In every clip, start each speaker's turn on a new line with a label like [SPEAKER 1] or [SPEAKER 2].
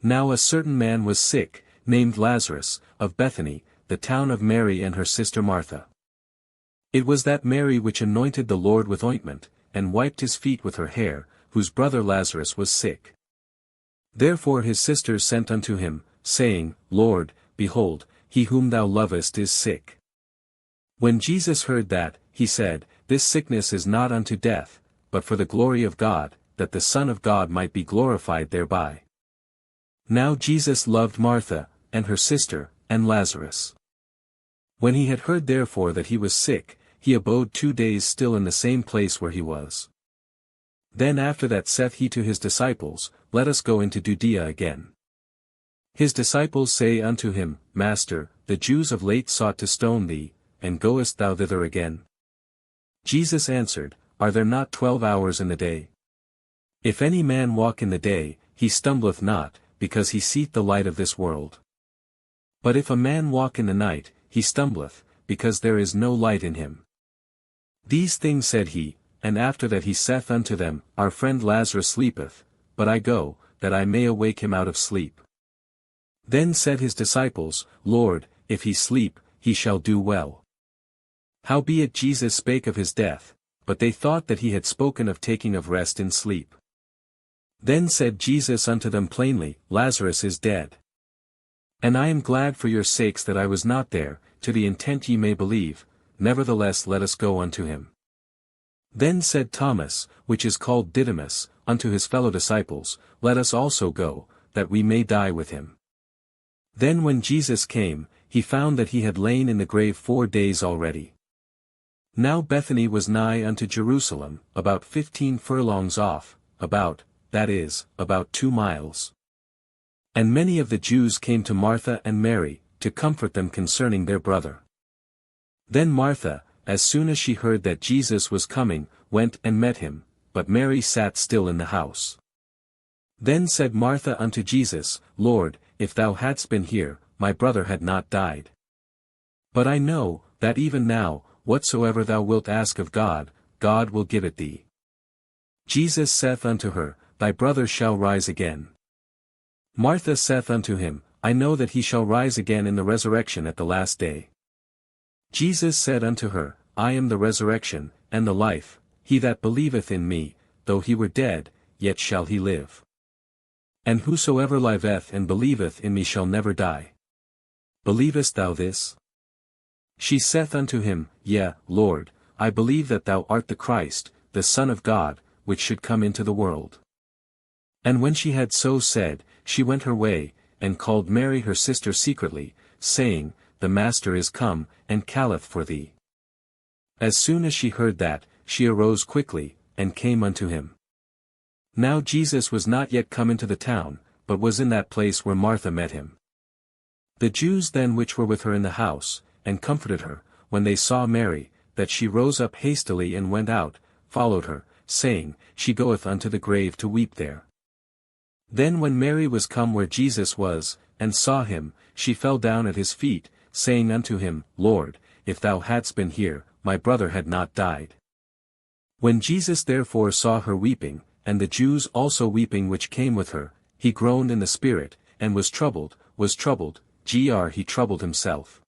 [SPEAKER 1] Now a certain man was sick, named Lazarus, of Bethany, the town of Mary and her sister Martha. It was that Mary which anointed the Lord with ointment, and wiped his feet with her hair, whose brother Lazarus was sick. Therefore his sisters sent unto him, saying, Lord, behold, he whom thou lovest is sick. When Jesus heard that, he said, This sickness is not unto death, but for the glory of God, that the Son of God might be glorified thereby. Now Jesus loved Martha, and her sister, and Lazarus. When he had heard therefore that he was sick, he abode 2 days still in the same place where he was. Then after that saith he to his disciples, Let us go into Judea again. His disciples say unto him, Master, the Jews of late sought to stone thee, and goest thou thither again? Jesus answered, Are there not 12 hours in the day? If any man walk in the day, he stumbleth not, because he seeth the light of this world. But if a man walk in the night, he stumbleth, because there is no light in him. These things said he, and after that he saith unto them, Our friend Lazarus sleepeth, but I go, that I may awake him out of sleep. Then said his disciples, Lord, if he sleep, he shall do well. Howbeit Jesus spake of his death, but they thought that he had spoken of taking of rest in sleep. Then said Jesus unto them plainly, Lazarus is dead. And I am glad for your sakes that I was not there, to the intent ye may believe, nevertheless let us go unto him. Then said Thomas, which is called Didymus, unto his fellow disciples, Let us also go, that we may die with him. Then when Jesus came, he found that he had lain in the grave 4 days already. Now Bethany was nigh unto Jerusalem, about 15 furlongs off, about 2 miles. And many of the Jews came to Martha and Mary, to comfort them concerning their brother. Then Martha, as soon as she heard that Jesus was coming, went and met him, but Mary sat still in the house. Then said Martha unto Jesus, Lord, if thou hadst been here, my brother had not died. But I know, that even now, whatsoever thou wilt ask of God, God will give it thee. Jesus saith unto her, Thy brother shall rise again. Martha saith unto him, I know that he shall rise again in the resurrection at the last day. Jesus said unto her, I am the resurrection, and the life, he that believeth in me, though he were dead, yet shall he live. And whosoever liveth and believeth in me shall never die. Believest thou this? She saith unto him, Yea, Lord, I believe that thou art the Christ, the Son of God, which should come into the world. And when she had so said, she went her way, and called Mary her sister secretly, saying, The Master is come, and calleth for thee. As soon as she heard that, she arose quickly, and came unto him. Now Jesus was not yet come into the town, but was in that place where Martha met him. The Jews then which were with her in the house, and comforted her, when they saw Mary, that she rose up hastily and went out, followed her, saying, She goeth unto the grave to weep there. Then when Mary was come where Jesus was, and saw him, she fell down at his feet, saying unto him, Lord, if thou hadst been here, my brother had not died. When Jesus therefore saw her weeping, and the Jews also weeping which came with her, he groaned in the spirit, and was troubled, he troubled himself.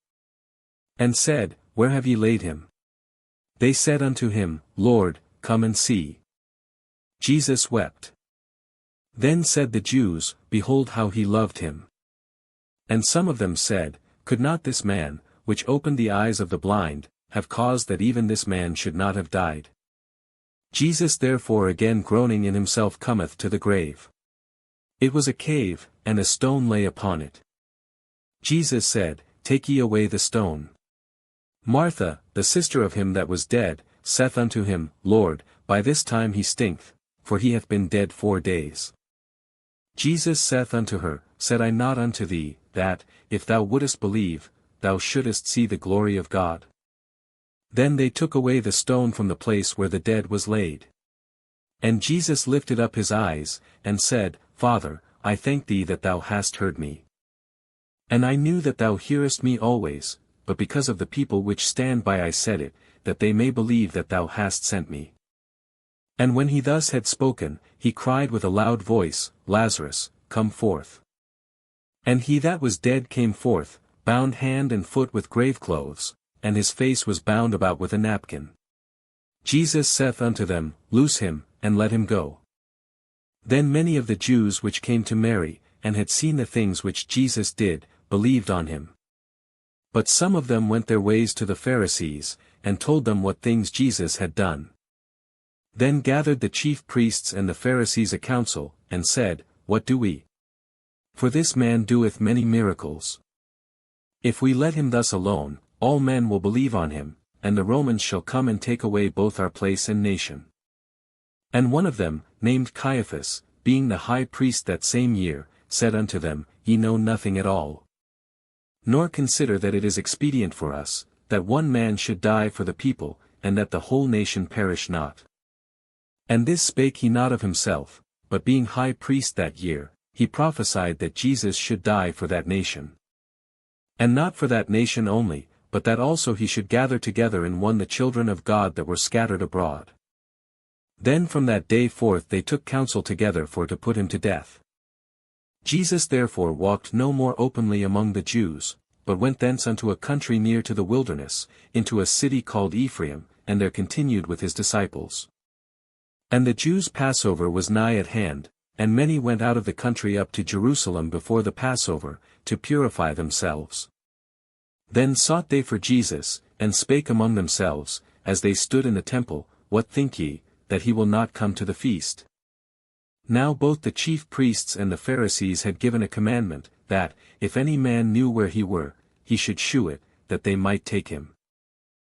[SPEAKER 1] And said, Where have ye laid him? They said unto him, Lord, come and see. Jesus wept. Then said the Jews, Behold how he loved him. And some of them said, Could not this man, which opened the eyes of the blind, have caused that even this man should not have died? Jesus therefore again groaning in himself cometh to the grave. It was a cave, and a stone lay upon it. Jesus said, Take ye away the stone. Martha, the sister of him that was dead, saith unto him, Lord, by this time he stinketh, for he hath been dead 4 days. Jesus saith unto her, Said I not unto thee, that, if thou wouldest believe, thou shouldest see the glory of God? Then they took away the stone from the place where the dead was laid. And Jesus lifted up his eyes, and said, Father, I thank thee that thou hast heard me. And I knew that thou hearest me always, but because of the people which stand by I said it, that they may believe that thou hast sent me. And when he thus had spoken, he cried with a loud voice, Lazarus, come forth. And he that was dead came forth, bound hand and foot with grave clothes, and his face was bound about with a napkin. Jesus saith unto them, Loose him, and let him go. Then many of the Jews which came to Mary, and had seen the things which Jesus did, believed on him. But some of them went their ways to the Pharisees, and told them what things Jesus had done. Then gathered the chief priests and the Pharisees a council, and said, What do we? For this man doeth many miracles. If we let him thus alone, all men will believe on him, and the Romans shall come and take away both our place and nation. And one of them, named Caiaphas, being the high priest that same year, said unto them, Ye know nothing at all. Nor consider that it is expedient for us, that one man should die for the people, and that the whole nation perish not. And this spake he not of himself, but being high priest that year, he prophesied that Jesus should die for that nation. And not for that nation only, but that also he should gather together in one the children of God that were scattered abroad. Then from that day forth they took counsel together for to put him to death. Jesus therefore walked no more openly among the Jews, but went thence unto a country near to the wilderness, into a city called Ephraim, and there continued with his disciples. And the Jews' Passover was nigh at hand, and many went out of the country up to Jerusalem before the Passover, to purify themselves. Then sought they for Jesus, and spake among themselves, as they stood in the temple, What think ye, that he will not come to the feast? Now both the chief priests and the Pharisees had given a commandment, that, if any man knew where he were, he should shew it, that they might take him.